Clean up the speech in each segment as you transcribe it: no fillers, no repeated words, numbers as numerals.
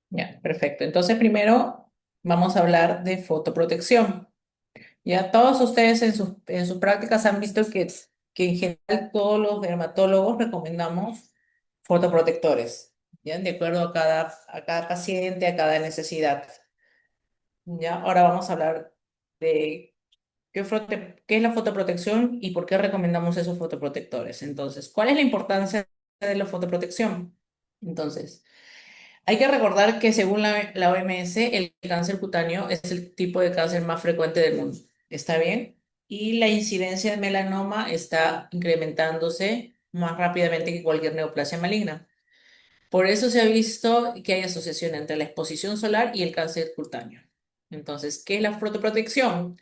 Ya, perfecto. Entonces, primero vamos a hablar de fotoprotección. Ya todos ustedes en sus prácticas han visto que en general todos los dermatólogos recomendamos fotoprotectores, ¿ya? De acuerdo a cada paciente, a cada necesidad. ¿Ya? Ahora vamos a hablar de qué es la fotoprotección y por qué recomendamos esos fotoprotectores. Entonces, ¿cuál es la importancia de la fotoprotección? Entonces, hay que recordar que según la OMS, el cáncer cutáneo es el tipo de cáncer más frecuente del mundo. ¿Está bien? Y la incidencia de melanoma está incrementándose más rápidamente que cualquier neoplasia maligna. Por eso se ha visto que hay asociación entre la exposición solar y el cáncer cutáneo. Entonces, ¿qué es la fotoprotección?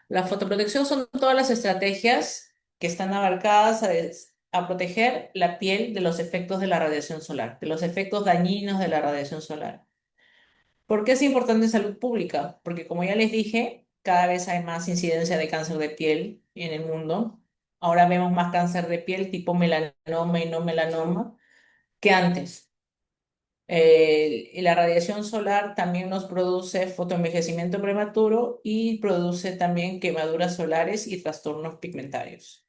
La fotoprotección son todas las estrategias que están abarcadas a proteger la piel de los efectos de la radiación solar, de los efectos dañinos de la radiación solar. ¿Por qué es importante en salud pública? Porque como ya les dije, cada vez hay más incidencia de cáncer de piel en el mundo. Ahora vemos más cáncer de piel tipo melanoma y no melanoma que antes. Y la radiación solar también nos produce fotoenvejecimiento prematuro y produce también quemaduras solares y trastornos pigmentarios.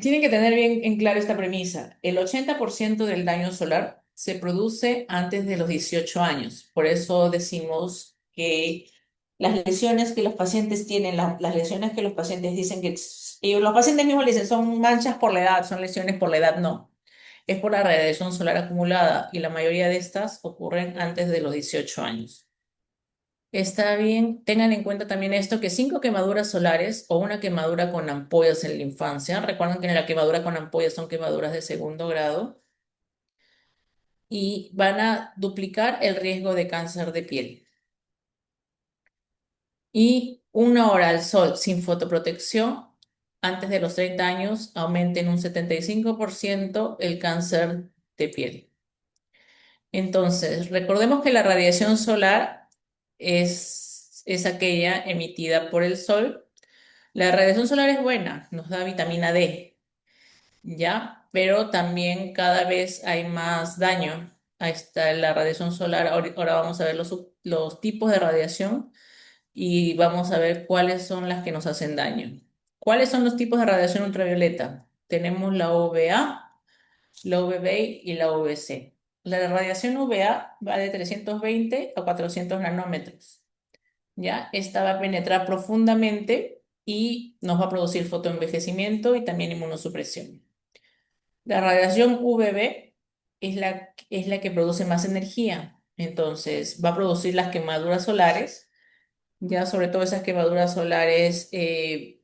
Tienen que tener bien en claro esta premisa. El 80% del daño solar se produce antes de los 18 años. Por eso decimos que las lesiones que los pacientes tienen, las lesiones que los pacientes dicen y los pacientes mismos le dicen son manchas por la edad, son lesiones por la edad, no. Es por la radiación solar acumulada y la mayoría de estas ocurren antes de los 18 años. Está bien, tengan en cuenta también esto, que 5 quemaduras solares o una quemadura con ampollas en la infancia, recuerden que en la quemadura con ampollas son quemaduras de segundo grado y van a duplicar el riesgo de cáncer de piel. Y 1 hora al sol sin fotoprotección antes de los 30 años aumenta en un 75% el cáncer de piel. Entonces, recordemos que la radiación solar es aquella emitida por el sol. La radiación solar es buena, nos da vitamina D, ¿ya? Pero también cada vez hay más daño. Ahí está la radiación solar. Ahora vamos a ver los tipos de radiación y vamos a ver cuáles son las que nos hacen daño. ¿Cuáles son los tipos de radiación ultravioleta? Tenemos la UVA, la UVB y la UVC. La radiación UVA va de 320 a 400 nanómetros. ¿Ya? Esta va a penetrar profundamente y nos va a producir fotoenvejecimiento y también inmunosupresión. La radiación UVB es la que produce más energía, entonces va a producir las quemaduras solares, ya sobre todo esas quemaduras solares.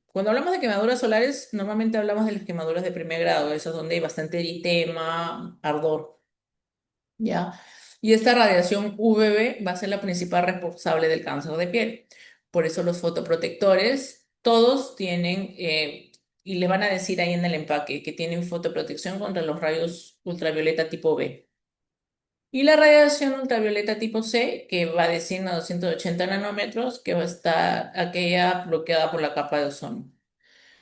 Cuando hablamos de quemaduras solares, normalmente hablamos de las quemaduras de primer grado, esas donde hay bastante eritema, ardor. ¿Ya? Y esta radiación UVB va a ser la principal responsable del cáncer de piel. Por eso los fotoprotectores, todos tienen, y le van a decir ahí en el empaque, que tienen fotoprotección contra los rayos ultravioleta tipo B. Y la radiación ultravioleta tipo C, que va de 100 a 280 nanómetros, que va a estar aquella bloqueada por la capa de ozono.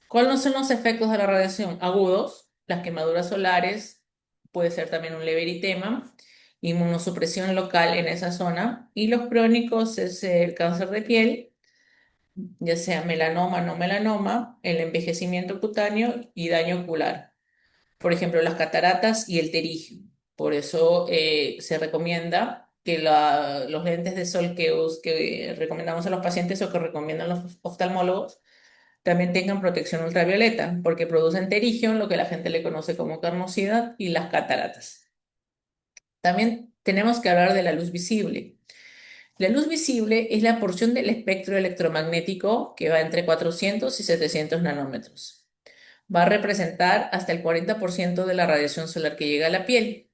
¿Cuáles son los efectos de la radiación? Agudos, las quemaduras solares, puede ser también un leve eritema, inmunosupresión local en esa zona, y los crónicos es el cáncer de piel, ya sea melanoma, no melanoma, el envejecimiento cutáneo y daño ocular. Por ejemplo, las cataratas y el terigio. Por eso se recomienda que los lentes de sol que recomendamos a los pacientes o que recomiendan los oftalmólogos también tengan protección ultravioleta, porque producen terigio, lo que la gente le conoce como carnosidad, y las cataratas. También tenemos que hablar de la luz visible. La luz visible es la porción del espectro electromagnético que va entre 400 y 700 nanómetros. Va a representar hasta el 40% de la radiación solar que llega a la piel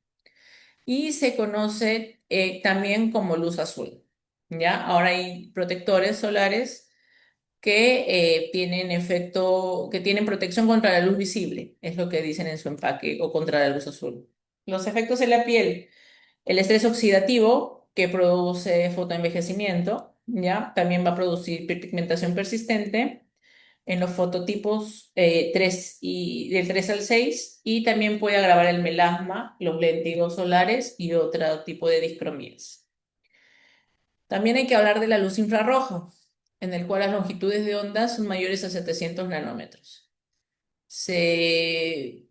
y se conoce también como luz azul. ¿Ya? Ahora hay protectores solares que tienen protección contra la luz visible, es lo que dicen en su empaque, o contra la luz azul. Los efectos en la piel, el estrés oxidativo que produce fotoenvejecimiento, ¿ya? También va a producir pigmentación persistente, en los fototipos 3 y, del 3 al 6 y también puede agravar el melasma, los lentidos solares y otro tipo de discromías. También hay que hablar de la luz infrarroja, en el cual las longitudes de onda son mayores a 700 nanómetros.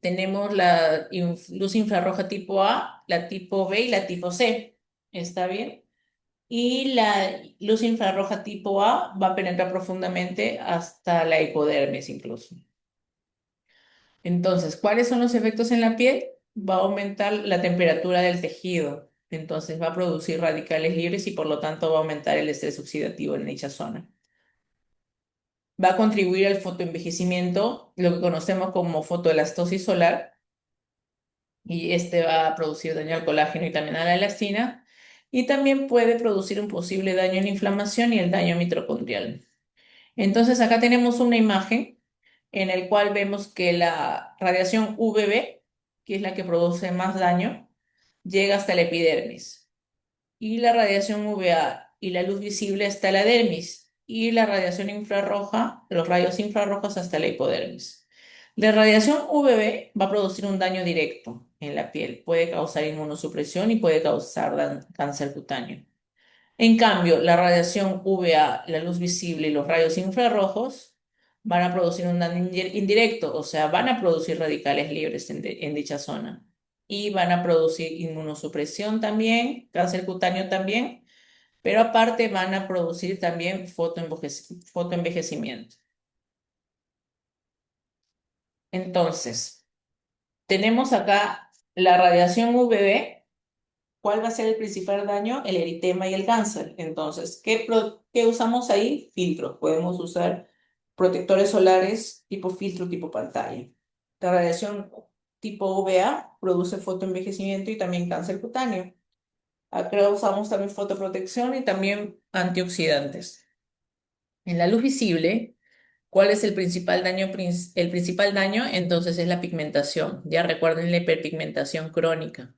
Tenemos la luz infrarroja tipo A, la tipo B y la tipo C. ¿Está bien? Y la luz infrarroja tipo A va a penetrar profundamente hasta la hipodermis incluso. Entonces, ¿cuáles son los efectos en la piel? Va a aumentar la temperatura del tejido. Entonces va a producir radicales libres y por lo tanto va a aumentar el estrés oxidativo en dicha zona. Va a contribuir al fotoenvejecimiento, lo que conocemos como fotoelastosis solar, y este va a producir daño al colágeno y también a la elastina, y también puede producir un posible daño en la inflamación y el daño mitocondrial. Entonces acá tenemos una imagen en el cual vemos que la radiación UVB, que es la que produce más daño, llega hasta la epidermis y la radiación UVA y la luz visible hasta la dermis y la radiación infrarroja, los rayos infrarrojos hasta la hipodermis. La radiación UVB va a producir un daño directo en la piel, puede causar inmunosupresión y puede causar cáncer cutáneo. En cambio, la radiación UVA, la luz visible y los rayos infrarrojos van a producir un daño indirecto, o sea, van a producir radicales libres en dicha zona y van a producir inmunosupresión también, cáncer cutáneo también, pero aparte van a producir también fotoenvejecimiento. Entonces, tenemos acá la radiación UVB. ¿Cuál va a ser el principal daño? El eritema y el cáncer. Entonces, ¿qué usamos ahí? Filtros. Podemos usar protectores solares tipo filtro, tipo pantalla. La radiación tipo UVA produce fotoenvejecimiento y también cáncer cutáneo. Acá usamos también fotoprotección y también antioxidantes. En la luz visible, ¿cuál es el principal daño? El principal daño, entonces, es la pigmentación. Ya recuerden la hiperpigmentación crónica,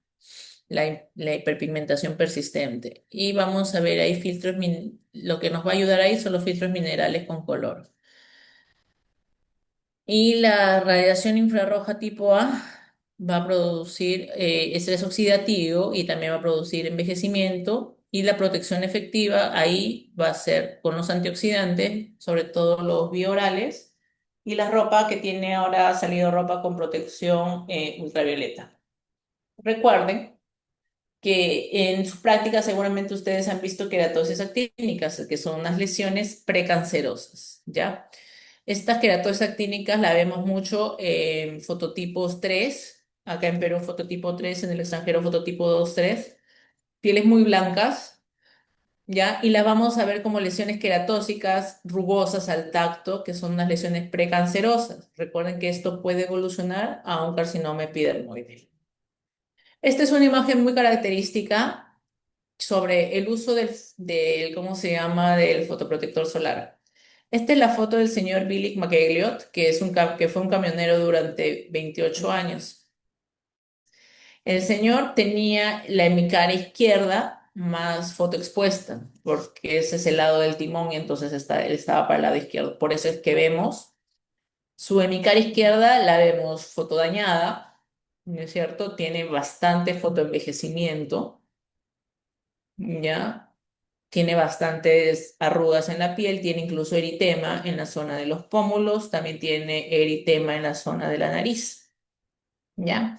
la hiperpigmentación persistente. Y vamos a ver ahí lo que nos va a ayudar ahí son los filtros minerales con color. Y la radiación infrarroja tipo A va a producir estrés oxidativo y también va a producir envejecimiento. Y la protección efectiva ahí va a ser con los antioxidantes, sobre todo los biorales, y la ropa que tiene ahora ha salido ropa con protección ultravioleta. Recuerden que en sus prácticas seguramente ustedes han visto queratosis actínicas, que son unas lesiones precancerosas, ¿ya? Estas queratosis actínicas la vemos mucho en fototipos 3, acá en Perú fototipo 3, en el extranjero fototipo 2, 3, pieles muy blancas, ¿ya? Y las vamos a ver como lesiones queratósicas rugosas al tacto, que son unas lesiones precancerosas. Recuerden que esto puede evolucionar a un carcinoma epidermoide. Esta es una imagen muy característica sobre el uso ¿cómo se llama?, del fotoprotector solar. Esta es la foto del señor Billy McElliot, que fue un camionero durante 28 años. El señor tenía la hemicara izquierda más fotoexpuesta, porque ese es el lado del timón y entonces él estaba para el lado izquierdo. Por eso es que vemos su hemicara izquierda, la vemos fotodañada, ¿no es cierto? Tiene bastante fotoenvejecimiento, ¿ya? Tiene bastantes arrugas en la piel, tiene incluso eritema en la zona de los pómulos, también tiene eritema en la zona de la nariz, ¿ya?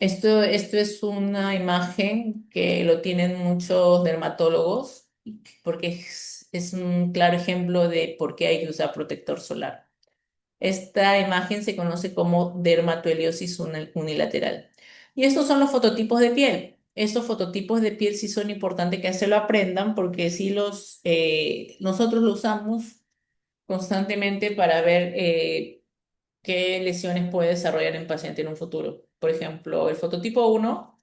Esto es una imagen que lo tienen muchos dermatólogos porque es un claro ejemplo de por qué hay que usar protector solar. Esta imagen se conoce como dermatoeliosis unilateral. Y estos son los fototipos de piel. Estos fototipos de piel sí son importantes que se lo aprendan porque sí nosotros lo usamos constantemente para ver qué lesiones puede desarrollar el paciente en un futuro. Por ejemplo, el fototipo 1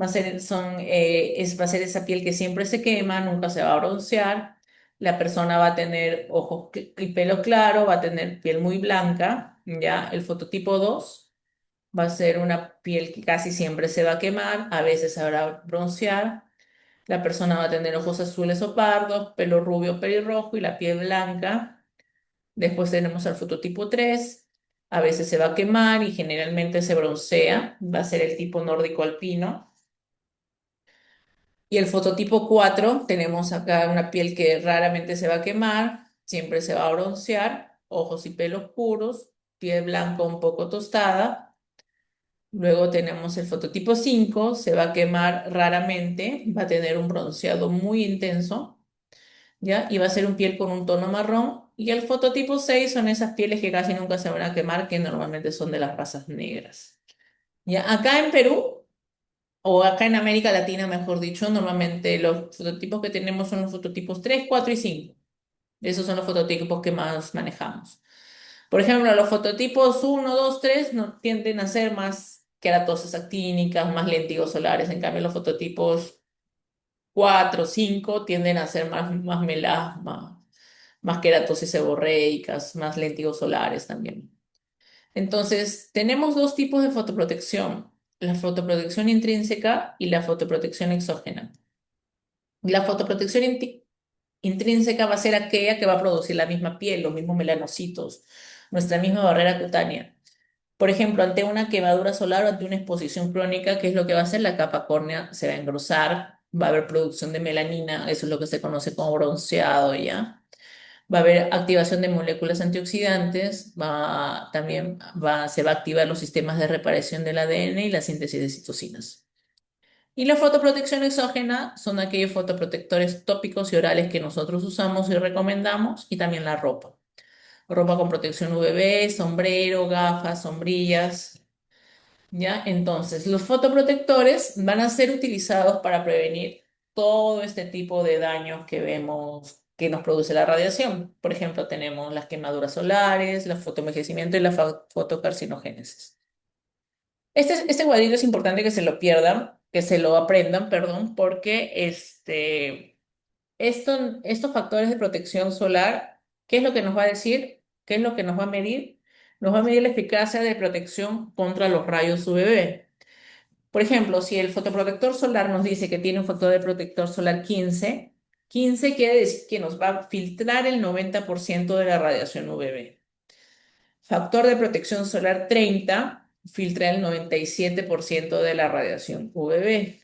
va a ser esa piel que siempre se quema, nunca se va a broncear. La persona va a tener ojos y pelo claro, va a tener piel muy blanca, ¿ya? El fototipo 2 va a ser una piel que casi siempre se va a quemar, a veces habrá broncear. La persona va a tener ojos azules o pardos, pelo rubio, pelirrojo y la piel blanca. Después tenemos el fototipo 3. A veces se va a quemar y generalmente se broncea. Va a ser el tipo nórdico alpino. Y el fototipo 4 tenemos acá una piel que raramente se va a quemar, siempre se va a broncear, ojos y pelos puros, piel blanca un poco tostada. Luego tenemos el fototipo 5, se va a quemar raramente, va a tener un bronceado muy intenso, ¿ya? Y va a ser un piel con un tono marrón. Y el fototipo 6 son esas pieles que casi nunca se van a quemar, que normalmente son de las razas negras. ¿Ya? Acá en Perú, o acá en América Latina, mejor dicho, normalmente los fototipos que tenemos son los fototipos 3, 4 y 5. Esos son los fototipos que más manejamos. Por ejemplo, los fototipos 1, 2, 3 no, tienden a ser más queratosis actínicas, más lentigos solares. En cambio, los fototipos 4, 5 tienden a ser más melasma, más queratosis seborreicas, más lentigos solares también. Entonces, tenemos dos tipos de fotoprotección, la fotoprotección intrínseca y la fotoprotección exógena. La fotoprotección intrínseca va a ser aquella que va a producir la misma piel, los mismos melanocitos, nuestra misma barrera cutánea. Por ejemplo, ante una quemadura solar o ante una exposición crónica, ¿qué es lo que va a hacer? La capa córnea se va a engrosar, va a haber producción de melanina, eso es lo que se conoce como bronceado, ¿ya? Va a haber activación de moléculas antioxidantes, se va a activar los sistemas de reparación del ADN y la síntesis de citocinas. Y la fotoprotección exógena son aquellos fotoprotectores tópicos y orales que nosotros usamos y recomendamos, y también la ropa. Ropa con protección UVB, sombrero, gafas, sombrillas, ¿ya? Entonces, los fotoprotectores van a ser utilizados para prevenir todo este tipo de daños que vemos que nos produce la radiación. Por ejemplo, tenemos las quemaduras solares, el fotoenvejecimiento y la fotocarcinogénesis. Este cuadrito es importante que se lo pierdan, que se lo aprendan, perdón, porque estos factores de protección solar, ¿qué es lo que nos va a decir? ¿Qué es lo que nos va a medir? Nos va a medir la eficacia de protección contra los rayos UVB. Por ejemplo, si el fotoprotector solar nos dice que tiene un factor de protector solar 15, 15 quiere decir que nos va a filtrar el 90% de la radiación UVB. Factor de protección solar 30 filtra el 97% de la radiación UVB.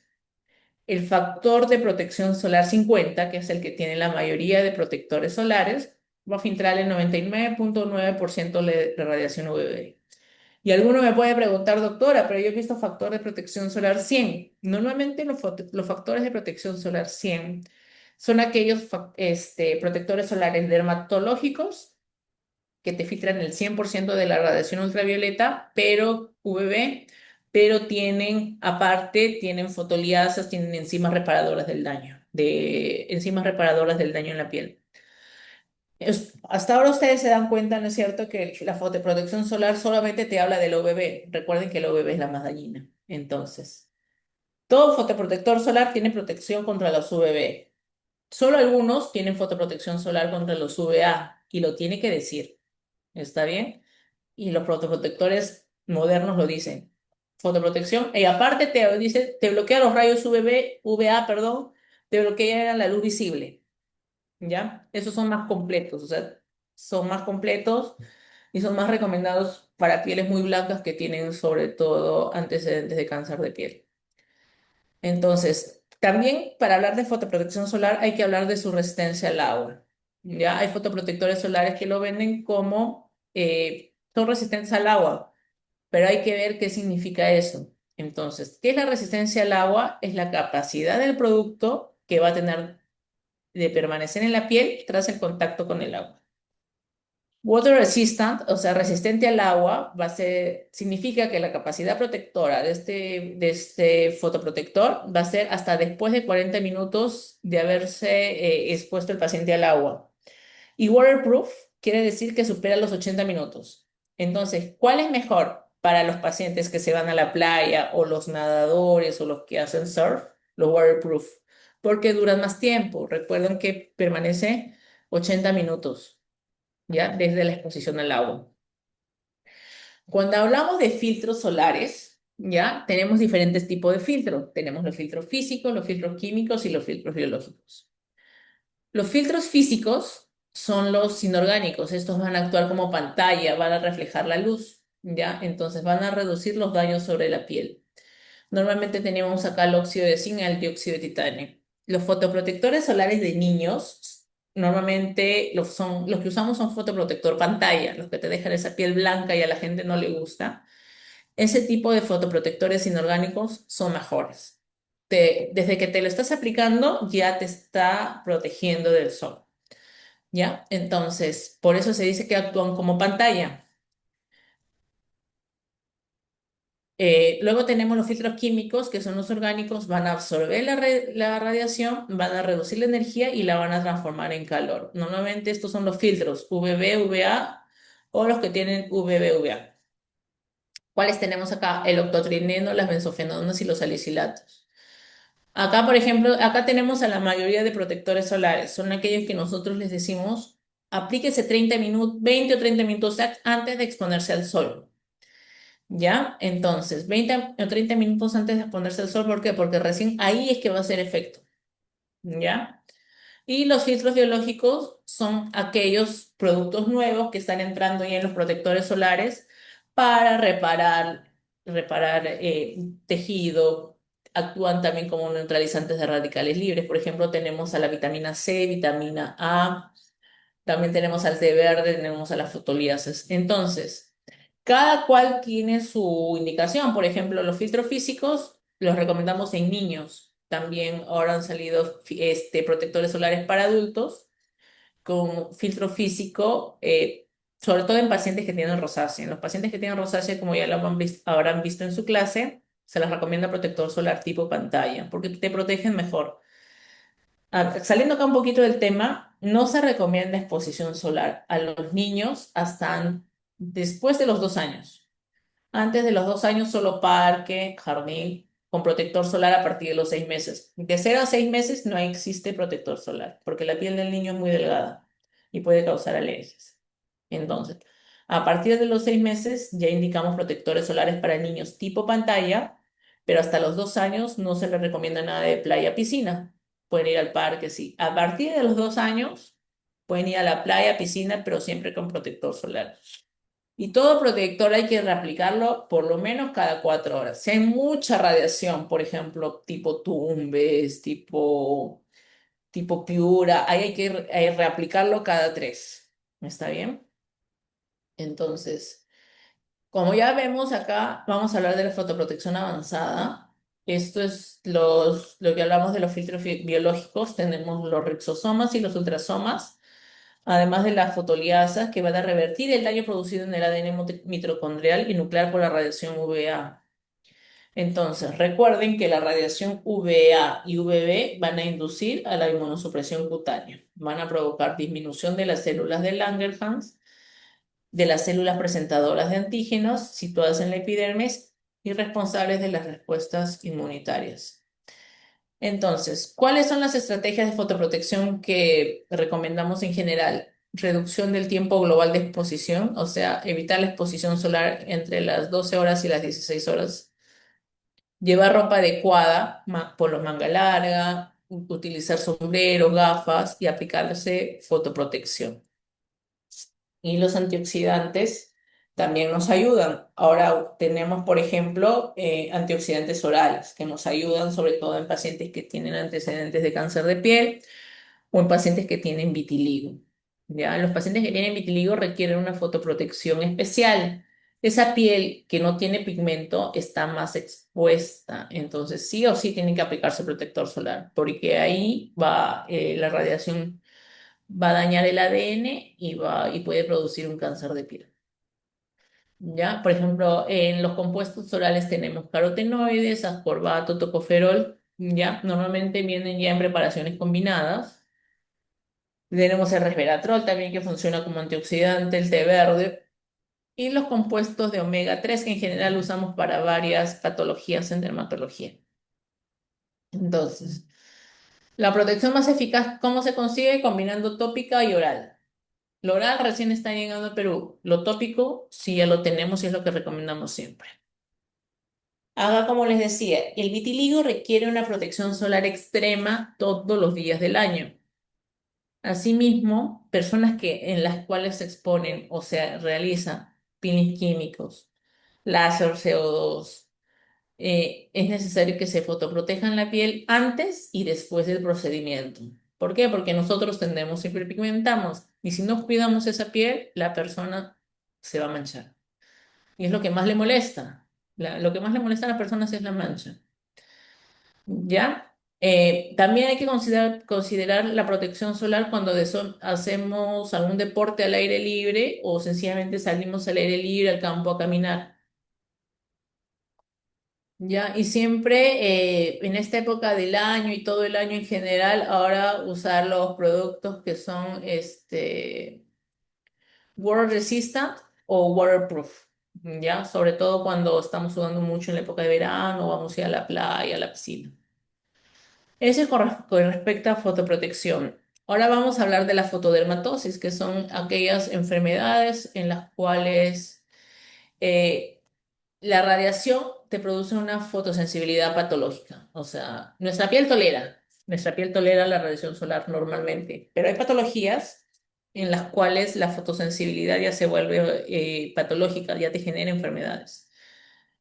El factor de protección solar 50, que es el que tiene la mayoría de protectores solares, va a filtrar el 99.9% de radiación UVB. Y alguno me puede preguntar, doctora, pero yo he visto factor de protección solar 100. Normalmente los factores de protección solar 100 son aquellos protectores solares dermatológicos que te filtran el 100% de la radiación ultravioleta, pero UVB, pero tienen fotoliasas, tienen enzimas reparadoras del daño, de enzimas reparadoras del daño en la piel. Hasta ahora ustedes se dan cuenta, ¿no es cierto?, que la fotoprotección solar solamente te habla del UVB. Recuerden que el UVB es la más dañina. Entonces, todo fotoprotector solar tiene protección contra los UVB. Solo algunos tienen fotoprotección solar contra los UVA y lo tiene que decir. ¿Está bien? Y los fotoprotectores modernos lo dicen. Fotoprotección, y aparte te bloquea los rayos UVA, perdón, te bloquea la luz visible. ¿Ya? Esos son más completos, o sea, son más completos y son más recomendados para pieles muy blancas que tienen sobre todo antecedentes de cáncer de piel. Entonces, también para hablar de fotoprotección solar hay que hablar de su resistencia al agua. Ya hay fotoprotectores solares que lo venden como son resistentes al agua, pero hay que ver qué significa eso. Entonces, ¿qué es la resistencia al agua? Es la capacidad del producto que va a tener de permanecer en la piel tras el contacto con el agua. Water resistant, o sea, resistente al agua, significa que la capacidad protectora de este fotoprotector va a ser hasta después de 40 minutos de haberse expuesto el paciente al agua. Y waterproof quiere decir que supera los 80 minutos. Entonces, ¿cuál es mejor para los pacientes que se van a la playa o los nadadores o los que hacen surf? Los waterproof, porque duran más tiempo. Recuerden que permanece 80 minutos, ¿ya? Desde la exposición al agua. Cuando hablamos de filtros solares, ¿ya? Tenemos diferentes tipos de filtros. Tenemos los filtros físicos, los filtros químicos y los filtros biológicos. Los filtros físicos son los inorgánicos. Estos van a actuar como pantalla, van a reflejar la luz, ¿ya? Entonces van a reducir los daños sobre la piel. Normalmente tenemos acá el óxido de zinc y el dióxido de titanio. Los fotoprotectores solares de niños, normalmente los que usamos son fotoprotector pantalla, los que te dejan esa piel blanca y a la gente no le gusta. Ese tipo de fotoprotectores inorgánicos son mejores. Desde que te lo estás aplicando, ya te está protegiendo del sol, ¿ya? Entonces, por eso se dice que actúan como pantalla. Luego tenemos los filtros químicos, que son los orgánicos, van a absorber la radiación, van a reducir la energía y la van a transformar en calor. Normalmente estos son los filtros UVB, UVA o los que tienen UVB, UVA. ¿Cuáles tenemos acá? El octotrineno, las benzofenonas y los salicilatos. Acá, por ejemplo, acá tenemos a la mayoría de protectores solares. Son aquellos que nosotros les decimos, aplíquese 30 minutos, 20 o 30 minutos antes de exponerse al sol. ¿Ya? Entonces, 20 o 30 minutos antes de exponerse al sol, ¿por qué? Porque recién ahí es que va a hacer efecto. ¿Ya? Y los filtros biológicos son aquellos productos nuevos que están entrando ya en los protectores solares para reparar tejido. Actúan también como neutralizantes de radicales libres. Por ejemplo, tenemos a la vitamina C, vitamina A, también tenemos al té verde, tenemos a las fotoliasas. Entonces, cada cual tiene su indicación. Por ejemplo, los filtros físicos los recomendamos en niños. También ahora han salido protectores solares para adultos con filtro físico, sobre todo en pacientes que tienen rosácea. En los pacientes que tienen rosácea, como ya lo habrán visto en su clase, se les recomienda protector solar tipo pantalla, porque te protegen mejor. Saliendo acá un poquito del tema, no se recomienda exposición solar a los niños hasta después de los 2 años. Antes de los 2 años, solo parque, jardín, con protector solar a partir de los 6 meses. De 0 a 6 meses no existe protector solar, porque la piel del niño es muy delgada y puede causar alergias. Entonces, a partir de los 6 meses ya indicamos protectores solares para niños tipo pantalla, pero hasta los 2 años no se les recomienda nada de playa, piscina. Pueden ir al parque, sí. A partir de los 2 años pueden ir a la playa, piscina, pero siempre con protector solar. Y todo protector hay que reaplicarlo por lo menos cada 4 horas. Si hay mucha radiación, por ejemplo, tipo Tumbes, tipo Piura, ahí hay que reaplicarlo cada 3. ¿Está bien? Entonces, como ya vemos acá, vamos a hablar de la fotoprotección avanzada. Esto es lo que hablamos de los filtros biológicos. Tenemos los rizosomas y los ultrasomas, además de las fotoliasas que van a revertir el daño producido en el ADN mitocondrial y nuclear por la radiación UVA. Entonces, recuerden que la radiación UVA y UVB van a inducir a la inmunosupresión cutánea. Van a provocar disminución de las células de Langerhans, de las células presentadoras de antígenos situadas en la epidermis y responsables de las respuestas inmunitarias. Entonces, ¿cuáles son las estrategias de fotoprotección que recomendamos en general? Reducción del tiempo global de exposición, o sea, evitar la exposición solar entre las 12 horas y las 16 horas. Llevar ropa adecuada, por los manga larga, utilizar sombrero, gafas y aplicarse fotoprotección. Y los antioxidantes también nos ayudan. Ahora tenemos, por ejemplo, antioxidantes orales que nos ayudan sobre todo en pacientes que tienen antecedentes de cáncer de piel o en pacientes que tienen vitiligo. ¿Ya? Los pacientes que tienen vitiligo requieren una fotoprotección especial. Esa piel que no tiene pigmento está más expuesta, entonces sí o sí tienen que aplicarse protector solar, porque ahí va la radiación va a dañar el ADN y puede producir un cáncer de piel. ¿Ya? Por ejemplo, en los compuestos orales tenemos carotenoides, ascorbato, tocoferol, ¿ya? Normalmente vienen ya en preparaciones combinadas. Tenemos el resveratrol también que funciona como antioxidante, el té verde y los compuestos de omega 3 que en general usamos para varias patologías en dermatología. Entonces, la protección más eficaz, ¿cómo se consigue? Combinando tópica y oral. Lo oral recién está llegando a Perú. Lo tópico sí ya lo tenemos y es lo que recomendamos siempre. Haga como les decía, el vitiligo requiere una protección solar extrema todos los días del año. Asimismo, personas en las cuales se exponen o se realiza peelings químicos, láser CO2, es necesario que se fotoprotejan la piel antes y después del procedimiento. ¿Por qué? Porque nosotros tendemos, hiperpigmentamos y si no cuidamos esa piel, la persona se va a manchar. Y es lo que más le molesta. Lo que más le molesta a las personas es la mancha. ¿Ya? También hay que considerar la protección solar cuando hacemos algún deporte al aire libre o sencillamente salimos al aire libre al campo a caminar. ¿Ya? Y siempre en esta época del año y todo el año en general, ahora usar los productos que son water resistant o waterproof. ¿Ya? Sobre todo cuando estamos sudando mucho en la época de verano, vamos a ir a la playa, a la piscina. Ese es con respecto a fotoprotección. Ahora vamos a hablar de la fotodermatosis, que son aquellas enfermedades en las cuales eh, la radiación te produce una fotosensibilidad patológica. O sea, nuestra piel tolera la radiación solar normalmente, pero hay patologías en las cuales la fotosensibilidad ya se vuelve patológica, ya te genera enfermedades.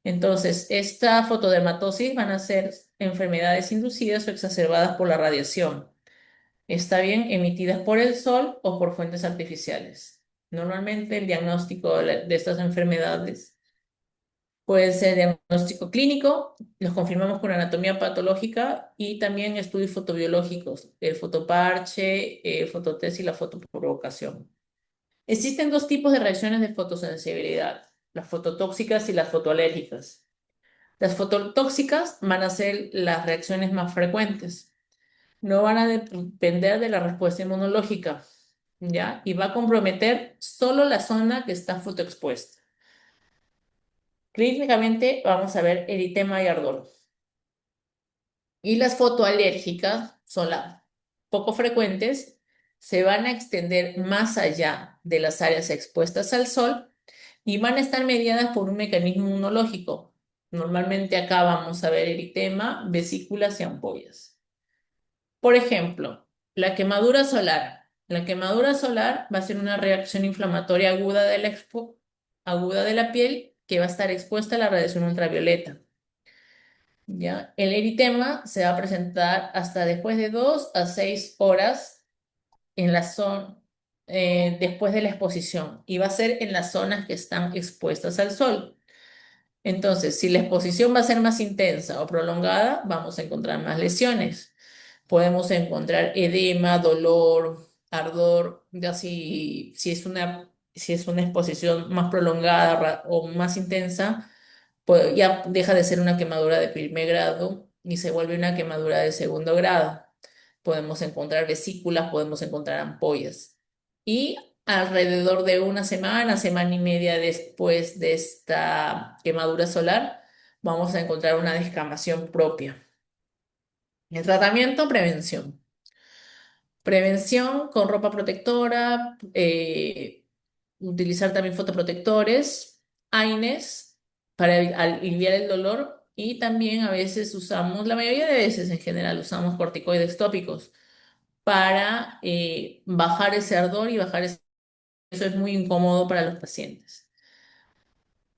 Entonces, esta fotodermatosis van a ser enfermedades inducidas o exacerbadas por la radiación. Está bien, emitidas por el sol o por fuentes artificiales. Normalmente el diagnóstico de estas enfermedades puede ser diagnóstico clínico, los confirmamos con anatomía patológica y también estudios fotobiológicos, el fotoparche, fototest y la fotoprovocación. Existen dos tipos de reacciones de fotosensibilidad, las fototóxicas y las fotoalérgicas. Las fototóxicas van a ser las reacciones más frecuentes. No van a depender de la respuesta inmunológica, ¿ya? Y va a comprometer solo la zona que está fotoexpuesta. Clínicamente vamos a ver eritema y ardor. Y las fotoalérgicas son las poco frecuentes, se van a extender más allá de las áreas expuestas al sol y van a estar mediadas por un mecanismo inmunológico. Normalmente acá vamos a ver eritema, vesículas y ampollas. Por ejemplo, la quemadura solar. La quemadura solar va a ser una reacción inflamatoria aguda de la piel que va a estar expuesta a la radiación ultravioleta. ¿Ya? El eritema se va a presentar hasta después de 2 a 6 horas en la zona, después de la exposición y va a ser en las zonas que están expuestas al sol. Entonces, si la exposición va a ser más intensa o prolongada, vamos a encontrar más lesiones. Podemos encontrar edema, dolor, ardor, ya si es una exposición más prolongada o más intensa, pues ya deja de ser una quemadura de primer grado y se vuelve una quemadura de segundo grado. Podemos encontrar vesículas, podemos encontrar ampollas. Y alrededor de una semana, semana y media después de esta quemadura solar, vamos a encontrar una descamación propia. El tratamiento, prevención. Prevención con ropa protectora, utilizar también fotoprotectores, AINES para aliviar el dolor y también a veces usamos, la mayoría de veces en general usamos corticoides tópicos para bajar ese ardor y bajar eso es muy incómodo para los pacientes.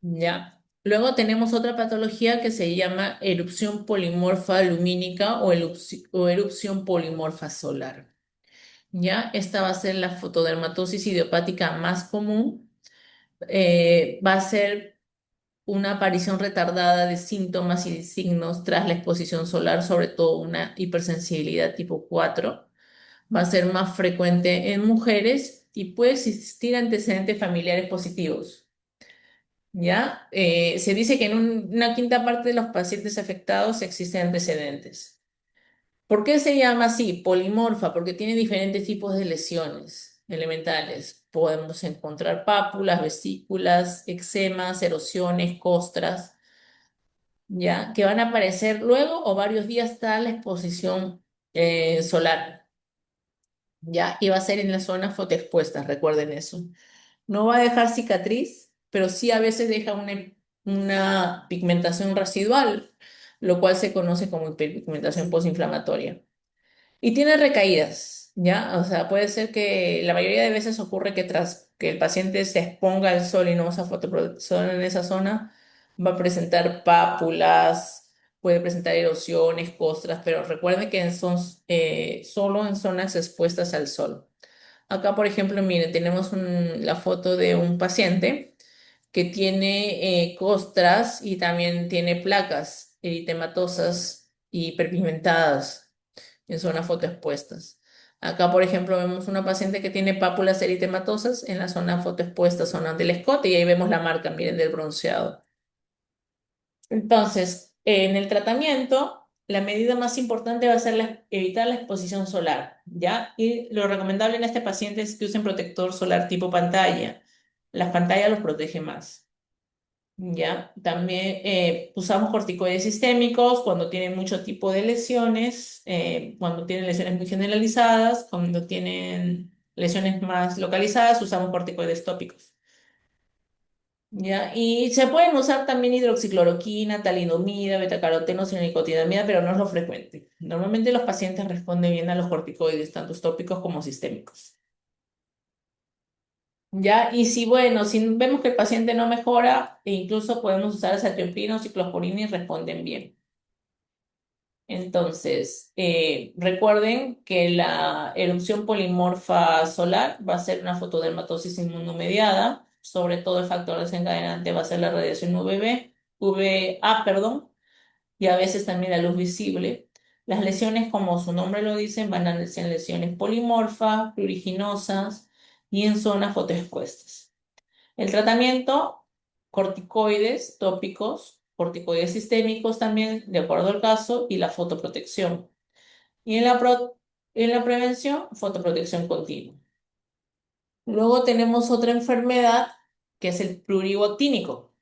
¿Ya? Luego tenemos otra patología que se llama erupción polimorfa lumínica o erupción polimorfa solar. ¿Ya? Esta va a ser la fotodermatosis idiopática más común. Va a ser una aparición retardada de síntomas y signos tras la exposición solar, sobre todo una hipersensibilidad tipo 4. Va a ser más frecuente en mujeres y puede existir antecedentes familiares positivos. ¿Ya? Se dice que en una quinta parte de los pacientes afectados existen antecedentes. ¿Por qué se llama así? Polimorfa, porque tiene diferentes tipos de lesiones elementales. Podemos encontrar pápulas, vesículas, eczemas, erosiones, costras, ¿ya? Que van a aparecer luego o varios días tras la exposición solar, ¿ya? Y va a ser en las zonas fotoexpuestas, recuerden eso. No va a dejar cicatriz, pero sí a veces deja una pigmentación residual, lo cual se conoce como hiperpigmentación postinflamatoria. Y tiene recaídas. ¿ya? O sea, puede ser que la mayoría de veces ocurre que tras que el paciente se exponga al sol y no usa fotoprotector en esa zona, va a presentar pápulas, puede presentar erosiones, costras, pero recuerden que son solo en zonas expuestas al sol. Acá, por ejemplo, miren, tenemos la foto de un paciente que tiene costras y también tiene placas eritematosas y hiperpigmentadas en zonas fotoexpuestas. Acá, por ejemplo, vemos una paciente que tiene pápulas eritematosas en la zona fotoexpuesta, zona del escote, y ahí vemos la marca, miren, del bronceado. Entonces, en el tratamiento, la medida más importante va a ser evitar la exposición solar, ¿ya? Y lo recomendable en este paciente es que usen protector solar tipo pantalla. Las pantallas los protege más. ¿Ya? También usamos corticoides sistémicos cuando tienen mucho tipo de lesiones, cuando tienen lesiones muy generalizadas, cuando tienen lesiones más localizadas, usamos corticoides tópicos. ¿Ya? Y se pueden usar también hidroxicloroquina, talidomida, betacaroteno, nicotinamida, pero no es lo frecuente. Normalmente los pacientes responden bien a los corticoides, tanto tópicos como sistémicos. ¿Ya? Y si, bueno, si vemos que el paciente no mejora, e incluso podemos usar azathioprina o ciclosporina y responden bien. Entonces, recuerden que la erupción polimorfa solar va a ser una fotodermatosis inmunomediada, sobre todo el factor desencadenante va a ser la radiación VA, perdón, y a veces también la luz visible. Las lesiones, como su nombre lo dice, van a ser lesiones polimorfas, pruriginosas y en zonas fotoexpuestas. El tratamiento, corticoides tópicos, corticoides sistémicos también, de acuerdo al caso, y la fotoprotección. Y en la prevención, fotoprotección continua. Luego tenemos otra enfermedad que es el prurigo actínico.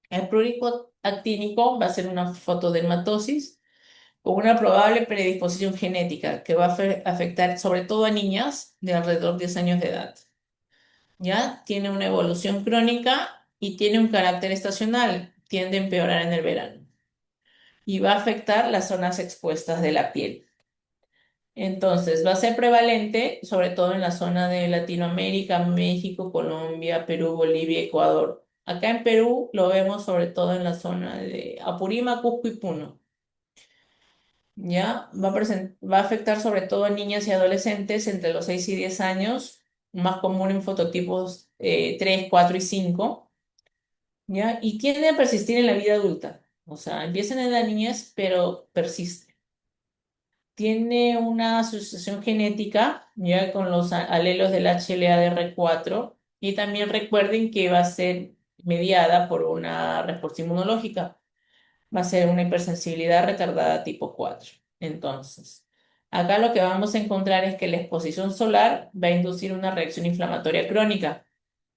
El prurigo actínico va a ser una fotodermatosis con una probable predisposición genética que va a afectar sobre todo a niñas de alrededor de 10 años de edad. ¿Ya? Tiene una evolución crónica y tiene un carácter estacional, tiende a empeorar en el verano y va a afectar las zonas expuestas de la piel. Entonces, va a ser prevalente sobre todo en la zona de Latinoamérica, México, Colombia, Perú, Bolivia, Ecuador. Acá en Perú lo vemos sobre todo en la zona de Apurímac, Cusco y Puno. ¿Ya? Va a afectar sobre todo a niñas y adolescentes entre los 6 y 10 años, más común en fototipos 3, 4 y 5. ¿Ya? Y tiende a persistir en la vida adulta. O sea, empieza en la niñez, pero persiste. Tiene una asociación genética, ya con los alelos del HLA-DR4, y también recuerden que va a ser mediada por una respuesta inmunológica. Va a ser una hipersensibilidad retardada tipo 4. Entonces, acá lo que vamos a encontrar es que la exposición solar va a inducir una reacción inflamatoria crónica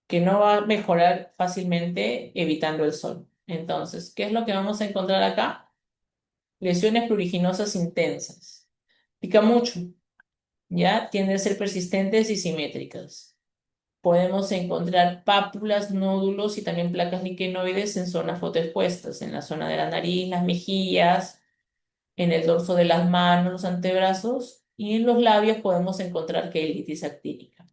que no va a mejorar fácilmente evitando el sol. Entonces, ¿qué es lo que vamos a encontrar acá? Lesiones pruriginosas intensas. Pica mucho, ¿ya? Tienden a ser persistentes y simétricas. Podemos encontrar pápulas, nódulos y también placas liquenoides en zonas fotoexpuestas, en la zona de la nariz, las mejillas, en el dorso de las manos, los antebrazos y en los labios podemos encontrar quelitis actínica.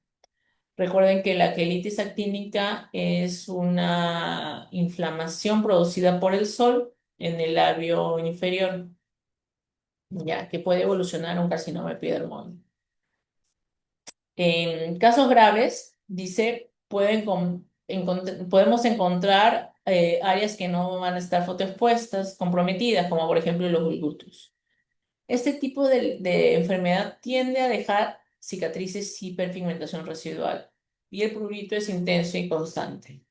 Recuerden que la quelitis actínica es una inflamación producida por el sol en el labio inferior, ya que puede evolucionar a un carcinoma epidermoide. En casos graves, dice, podemos encontrar áreas que no van a estar fotoexpuestas, comprometidas, como por ejemplo los glúteos. Este tipo de enfermedad tiende a dejar cicatrices y hiperpigmentación residual y el prurito es intenso y constante.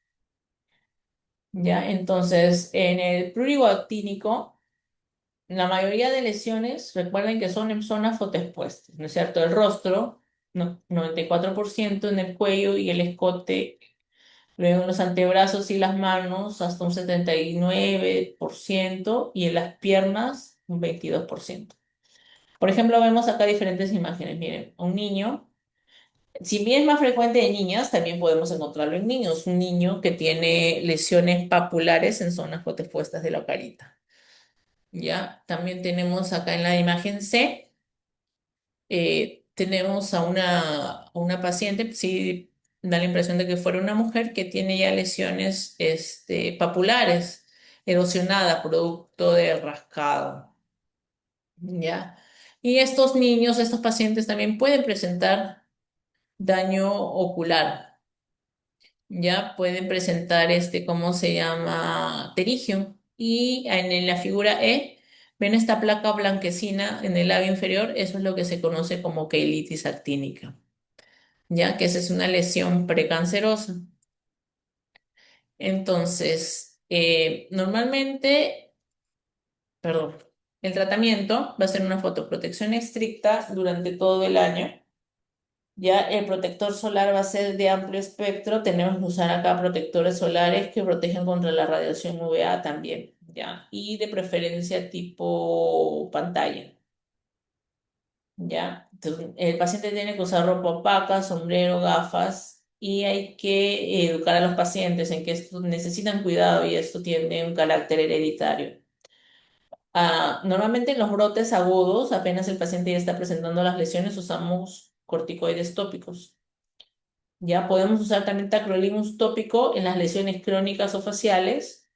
¿Ya? Entonces, en el prurigo actínico, la mayoría de lesiones, recuerden que son en zonas fotoexpuestas, ¿no es cierto? El rostro, no, 94% en el cuello y el escote, luego en los antebrazos y las manos hasta un 79% y en las piernas un 22%. Por ejemplo, vemos acá diferentes imágenes. Miren, un niño, si bien es más frecuente en niñas, también podemos encontrarlo en niños. Un niño que tiene lesiones papulares en zonas fotoexpuestas de la carita. Ya, también tenemos acá en la imagen C tenemos a una paciente, sí da la impresión de que fuera una mujer que tiene ya lesiones papulares, erosionada, producto del rascado, ¿ya? Y estos niños, estos pacientes también pueden presentar daño ocular, ¿ya? Pueden presentar ¿cómo se llama? Pterigio. Y en la figura E, ven esta placa blanquecina en el labio inferior, eso es lo que se conoce como queilitis actínica, ¿ya? Que esa es una lesión precancerosa. Entonces, normalmente, perdón, el tratamiento va a ser una fotoprotección estricta durante todo el año. Ya el protector solar va a ser de amplio espectro. Tenemos que usar acá protectores solares que protegen contra la radiación UVA también, ¿ya? Y de preferencia tipo pantalla, ¿ya? Entonces, el paciente tiene que usar ropa opaca, sombrero, gafas y hay que educar a los pacientes en que esto necesitan cuidado y esto tiene un carácter hereditario. Normalmente en los brotes agudos, apenas el paciente ya está presentando las lesiones, usamos corticoides tópicos. Ya podemos usar también tacrolimus tópico en las lesiones crónicas o faciales,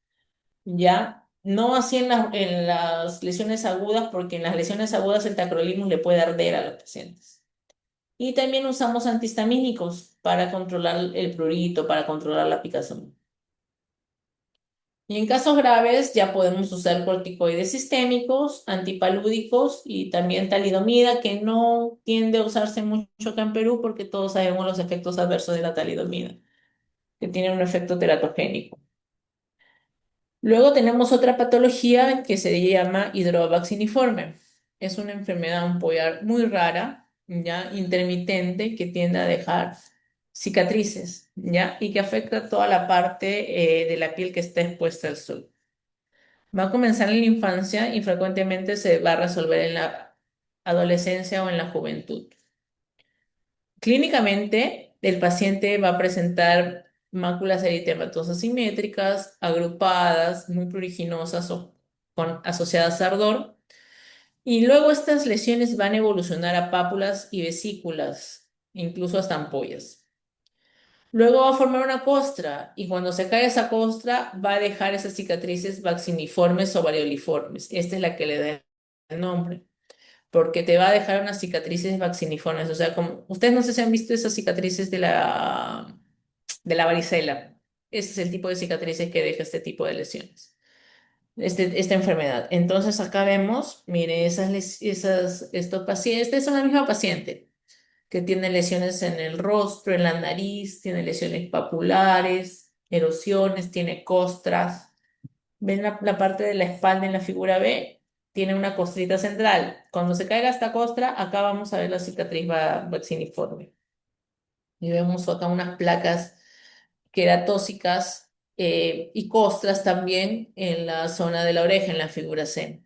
ya no así en las lesiones agudas, porque en las lesiones agudas el tacrolimus le puede arder a los pacientes. Y también usamos antihistamínicos para controlar el prurito, para controlar la picazón. Y en casos graves ya podemos usar corticoides sistémicos, antipalúdicos y también talidomida, que no tiende a usarse mucho acá en Perú porque todos sabemos los efectos adversos de la talidomida, que tiene un efecto teratogénico. Luego tenemos otra patología que se llama hidrovacciniforme. Es una enfermedad ampollar muy rara, ya intermitente, que tiende a dejar cicatrices, ya, y que afecta toda la parte de la piel que está expuesta al sol. Va a comenzar en la infancia y frecuentemente se va a resolver en la adolescencia o en la juventud. Clínicamente, el paciente va a presentar máculas eritematosas simétricas, agrupadas, muy pruriginosas o asociadas a ardor. Y luego estas lesiones van a evolucionar a pápulas y vesículas, incluso hasta ampollas. Luego va a formar una costra y cuando se cae esa costra va a dejar esas cicatrices vacciniformes o varioliformes. Esta es la que le da el nombre porque te va a dejar unas cicatrices vacciniformes. O sea, como ustedes no sé si han visto esas cicatrices de la varicela. Ese es el tipo de cicatrices que deja este tipo de lesiones, esta enfermedad. Entonces acá vemos, mire, estos pacientes, esta es una misma paciente que tiene lesiones en el rostro, en la nariz, tiene lesiones papulares, erosiones, tiene costras. ¿Ven la parte de la espalda en la figura B? Tiene una costrita central. Cuando se caiga esta costra, acá vamos a ver la cicatriz vacciniforme. Y vemos acá unas placas queratóxicas y costras también en la zona de la oreja, en la figura C.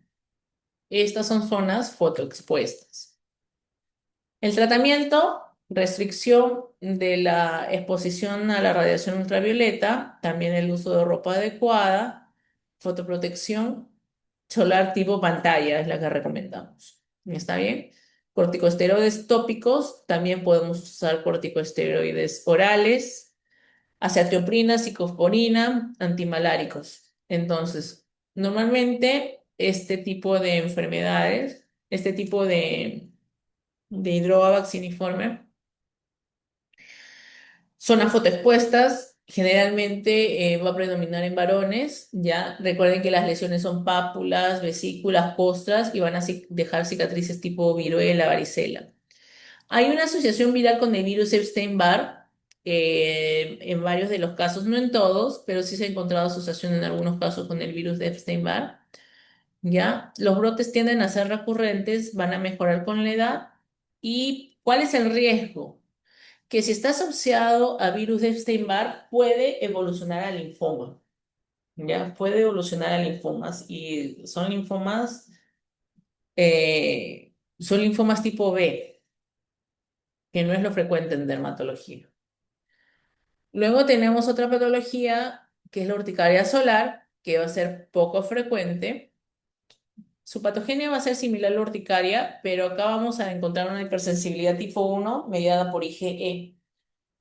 Estas son zonas fotoexpuestas. El tratamiento, restricción de la exposición a la radiación ultravioleta, también el uso de ropa adecuada, fotoprotección solar tipo pantalla es la que recomendamos. ¿Está bien? Corticosteroides tópicos, también podemos usar corticosteroides orales, azathioprina, ciclosporina, antimaláricos. Entonces, normalmente este tipo de enfermedades, este tipo de hidroa vacciniforme son a fotoexpuestas, generalmente va a predominar en varones, ¿ya? Recuerden que las lesiones son pápulas, vesículas, costras y van a dejar cicatrices tipo viruela, varicela. Hay una asociación viral con el virus Epstein-Barr en varios de los casos, no en todos, pero sí se ha encontrado asociación en algunos casos con el virus de Epstein-Barr, ¿ya? Los brotes tienden a ser recurrentes, van a mejorar con la edad. ¿Y cuál es el riesgo? Que si está asociado a virus de Epstein-Barr puede evolucionar a linfoma, ¿ya? Puede evolucionar a linfomas y son linfomas tipo B, que no es lo frecuente en dermatología. Luego tenemos otra patología que es la urticaria solar, que va a ser poco frecuente, Su patogenia va a ser similar a la urticaria, pero acá vamos a encontrar una hipersensibilidad tipo 1 mediada por IgE,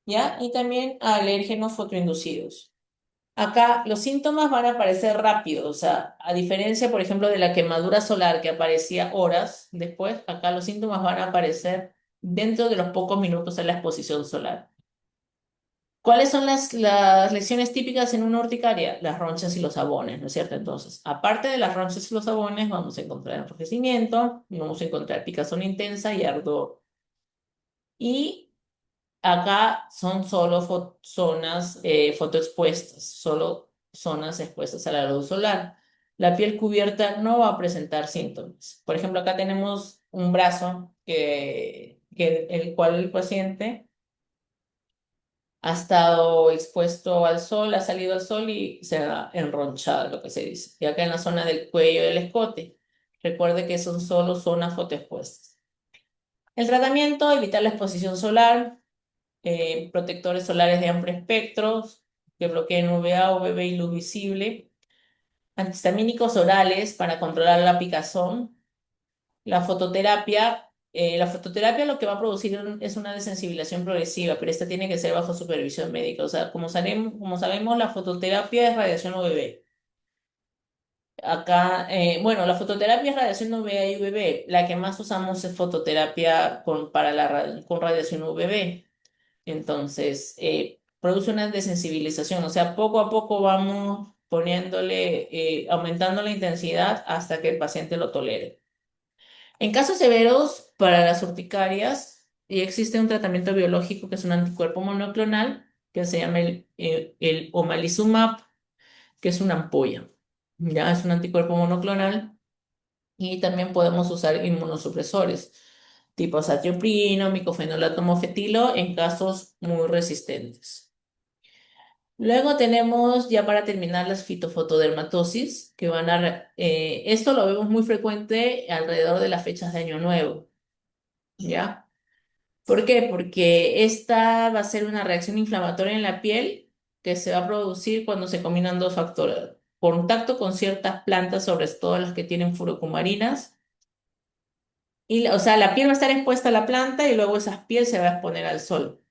¿ya? Y también a alérgenos fotoinducidos. Acá los síntomas van a aparecer rápido, o sea, a diferencia, por ejemplo, de la quemadura solar que aparecía horas después, acá los síntomas van a aparecer dentro de los pocos minutos de la exposición solar. ¿Cuáles son las lesiones típicas en una urticaria? Las ronchas y los sabones, ¿no es cierto? Entonces, aparte de las ronchas y los sabones, vamos a encontrar enrojecimiento, vamos a encontrar picazón intensa y ardor. Y acá son solo zonas fotoexpuestas, solo zonas expuestas a la luz solar. La piel cubierta no va a presentar síntomas. Por ejemplo, acá tenemos un brazo que el cual el paciente ha estado expuesto al sol, ha salido al sol y se ha enronchado, lo que se dice. Y acá en la zona del cuello del escote. Recuerde que son solo zonas fotoexpuestas. El tratamiento, evitar la exposición solar, protectores solares de amplio espectro que bloqueen UVA, UVB y luz visible, antihistamínicos orales para controlar la picazón, la fototerapia lo que va a producir es una desensibilización progresiva, pero esta tiene que ser bajo supervisión médica. O sea, como sabemos, la fototerapia es radiación UVB. Acá, bueno, la fototerapia es radiación UVA y UVB. La que más usamos es fototerapia con radiación UVB. Entonces, produce una desensibilización, o sea, poco a poco vamos aumentando la intensidad hasta que el paciente lo tolere. En casos severos, para las urticarias, existe un tratamiento biológico que es un anticuerpo monoclonal, que se llama el omalizumab, que es una ampolla. Ya es un anticuerpo monoclonal y también podemos usar inmunosupresores, tipo azatioprino, micofenolato mofetilo, en casos muy resistentes. Luego tenemos, ya para terminar, las fitofotodermatosis, que esto lo vemos muy frecuente alrededor de las fechas de Año Nuevo, ¿ya? ¿Por qué? Porque esta va a ser una reacción inflamatoria en la piel que se va a producir cuando se combinan dos factores. Contacto con ciertas plantas, sobre todo las que tienen furocumarinas, o sea, la piel va a estar expuesta a la planta y luego esa piel se va a exponer al sol.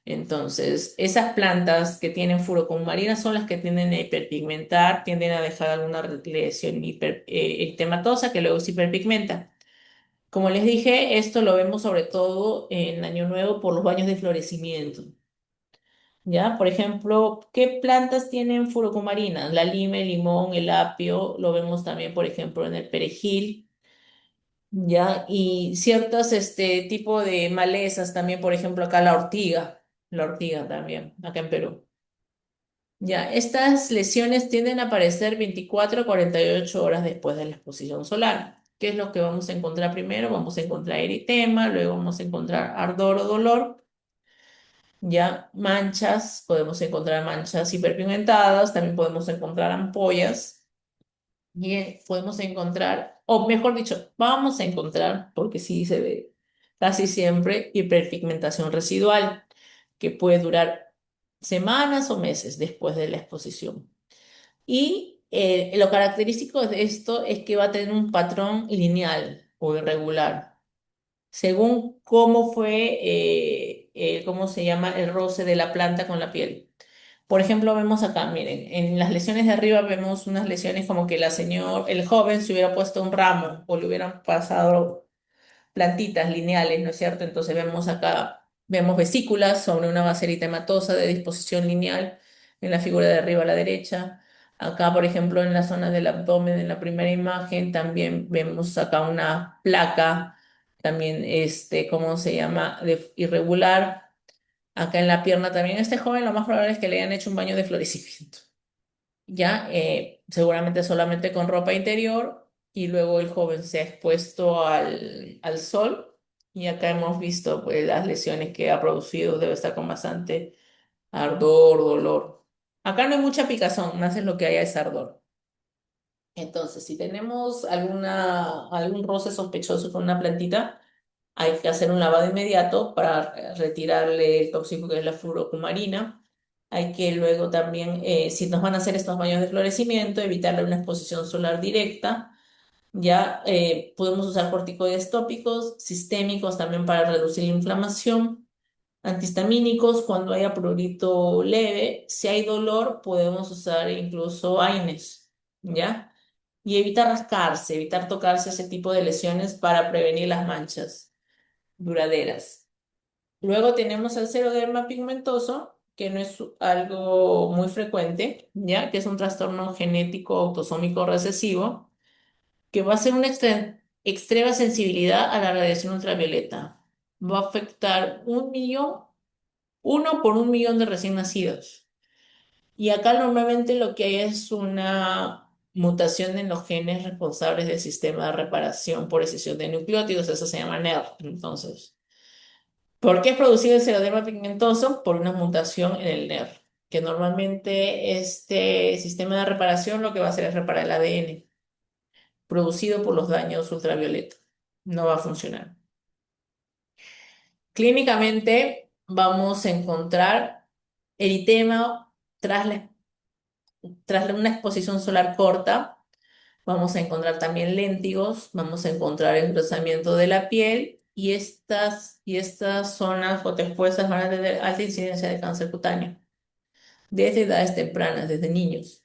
Entonces, esas plantas que tienen furocomarina son las que tienden a hiperpigmentar, tienden a dejar alguna lesión eritematosa que luego se hiperpigmenta. Como les dije, esto lo vemos sobre todo en Año Nuevo por los baños de florecimiento. ¿Ya? Por ejemplo, ¿qué plantas tienen furocomarina? La lima, el limón, el apio, lo vemos también, por ejemplo, en el perejil. ¿Ya? Y ciertos tipo de malezas también, por ejemplo, acá la ortiga también, acá en Perú. Ya, estas lesiones tienden a aparecer 24 a 48 horas después de la exposición solar. ¿Qué es lo que vamos a encontrar primero? Vamos a encontrar eritema, luego vamos a encontrar ardor o dolor, ya manchas, podemos encontrar manchas hiperpigmentadas, también podemos encontrar ampollas. Y podemos encontrar, o mejor dicho, vamos a encontrar, porque sí se ve casi siempre, hiperpigmentación residual, que puede durar semanas o meses después de la exposición. Y lo característico de esto es que va a tener un patrón lineal o irregular, según cómo fue, cómo se llama el roce de la planta con la piel. Por ejemplo, vemos acá, miren, en las lesiones de arriba vemos unas lesiones como que el joven se hubiera puesto un ramo o le hubieran pasado plantitas lineales, ¿no es cierto? Entonces vemos vesículas sobre una base eritematosa de disposición lineal en la figura de arriba a la derecha. Acá, por ejemplo, en la zona del abdomen, en la primera imagen, también vemos acá una placa, también, ¿cómo se llama? Irregular. Acá en la pierna también. Este joven lo más probable es que le hayan hecho un baño de florecimiento. Ya, seguramente solamente con ropa interior y luego el joven se ha expuesto al sol y acá hemos visto pues las lesiones que ha producido, debe estar con bastante ardor, dolor. Acá no hay mucha picazón, más es lo que hay es ardor. Entonces, si tenemos algún roce sospechoso con una plantita, hay que hacer un lavado inmediato para retirarle el tóxico que es la fluorocumarina. Hay que luego también, si nos van a hacer estos baños de florecimiento, evitarle una exposición solar directa Ya podemos usar corticoides tópicos, sistémicos también para reducir la inflamación, antihistamínicos cuando haya prurito leve. Si hay dolor, podemos usar incluso AINES, ¿ya? Y evitar rascarse, evitar tocarse ese tipo de lesiones para prevenir las manchas duraderas. Luego tenemos el xeroderma pigmentoso, que no es algo muy frecuente, ¿ya? Que es un trastorno genético autosómico recesivo, que va a ser una extrema sensibilidad a la radiación ultravioleta. Va a afectar 1 millón, 1 por 1 millón de recién nacidos. Y acá normalmente lo que hay es una mutación en los genes responsables del sistema de reparación por excisión de nucleótidos, eso se llama NER. Entonces, ¿por qué es producido el xeroderma pigmentoso? Por una mutación en el NER, que normalmente este sistema de reparación lo que va a hacer es reparar el ADN producido por los daños ultravioleta. No va a funcionar. Clínicamente vamos a encontrar eritema tras una exposición solar corta. Vamos a encontrar también léntigos, vamos a encontrar engrosamiento de la piel y estas zonas fotoexpuestas van a tener alta incidencia de cáncer cutáneo desde edades tempranas, desde niños.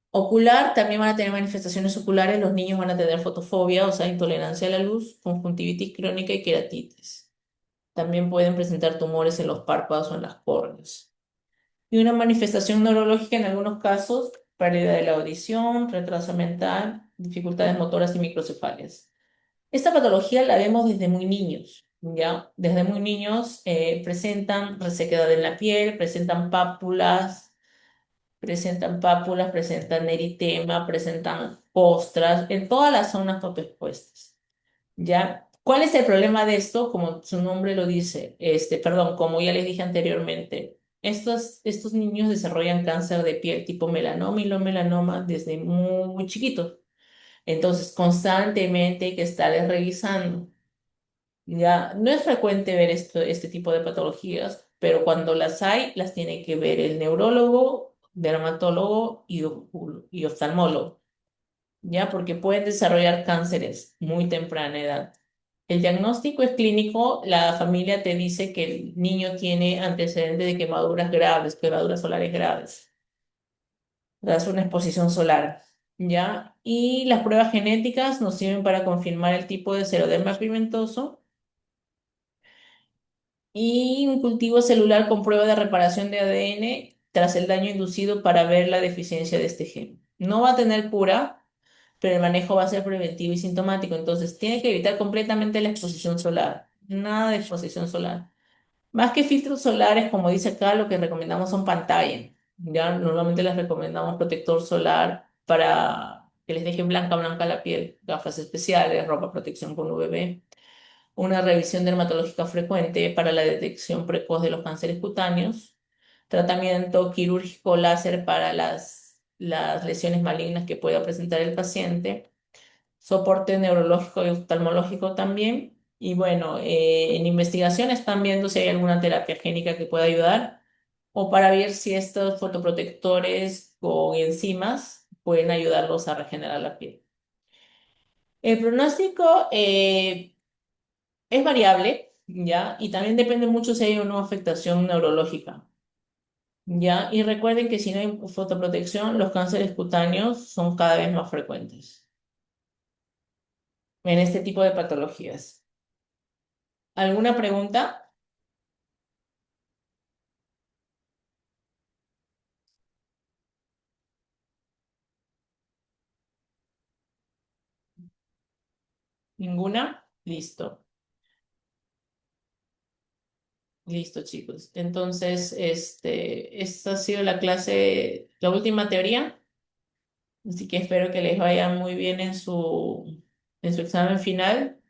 Ocular, también van a tener manifestaciones oculares, los niños van a tener fotofobia, o sea, intolerancia a la luz, conjuntivitis crónica y queratitis. También pueden presentar tumores en los párpados o en las córneas. Y una manifestación neurológica en algunos casos, pérdida de la audición, retraso mental, dificultades motoras y microcefalias. Esta patología la vemos desde muy niños, ¿ya? Desde muy niños presentan resequedad en la piel, presentan eritema, presentan costras en todas las zonas fotoexpuestas, ¿ya? ¿Cuál es el problema de esto? Como su nombre lo dice, perdón, como ya les dije anteriormente, estos niños desarrollan cáncer de piel tipo melanoma y no melanoma desde muy, muy chiquitos. Entonces, constantemente hay que estarles revisando. Ya, no es frecuente ver este tipo de patologías, pero cuando las hay, las tiene que ver el neurólogo, dermatólogo y oftalmólogo, ¿ya? Porque pueden desarrollar cánceres muy temprana edad. El diagnóstico es clínico, la familia te dice que el niño tiene antecedentes de quemaduras graves, quemaduras solares graves, tras una exposición solar, ¿ya? Y las pruebas genéticas nos sirven para confirmar el tipo de xeroderma pigmentoso y un cultivo celular con prueba de reparación de ADN tras el daño inducido para ver la deficiencia de este gen. No va a tener cura, pero el manejo va a ser preventivo y sintomático, entonces tiene que evitar completamente la exposición solar. Nada de exposición solar. Más que filtros solares, como dice acá, lo que recomendamos son pantalla. Ya normalmente les recomendamos protector solar para que les deje blanca, blanca la piel, gafas especiales, ropa protección con UVB, una revisión dermatológica frecuente para la detección precoz de los cánceres cutáneos, tratamiento quirúrgico láser para las lesiones malignas que pueda presentar el paciente, soporte neurológico y oftalmológico también. Y bueno, en investigación están viendo si hay alguna terapia génica que pueda ayudar o para ver si estos fotoprotectores con enzimas pueden ayudarlos a regenerar la piel. El pronóstico es variable, ¿ya? Y también depende mucho si hay o no afectación neurológica, ¿ya? Y recuerden que si no hay fotoprotección, los cánceres cutáneos son cada vez más frecuentes en este tipo de patologías. ¿Alguna pregunta? ¿Ninguna? Listo. Listo, chicos. Entonces, esta ha sido la clase, la última teoría. Así que espero que les vaya muy bien en su examen final.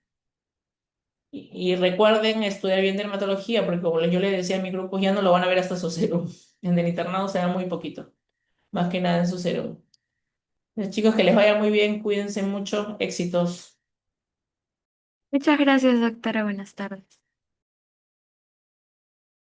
Y recuerden estudiar bien dermatología, porque como yo les decía a mi grupo, ya no lo van a ver hasta su cero. En el internado se da muy poquito, más que nada en su cero. Chicos, que les vaya muy bien, cuídense mucho, éxitos. Muchas gracias, doctora. Buenas tardes.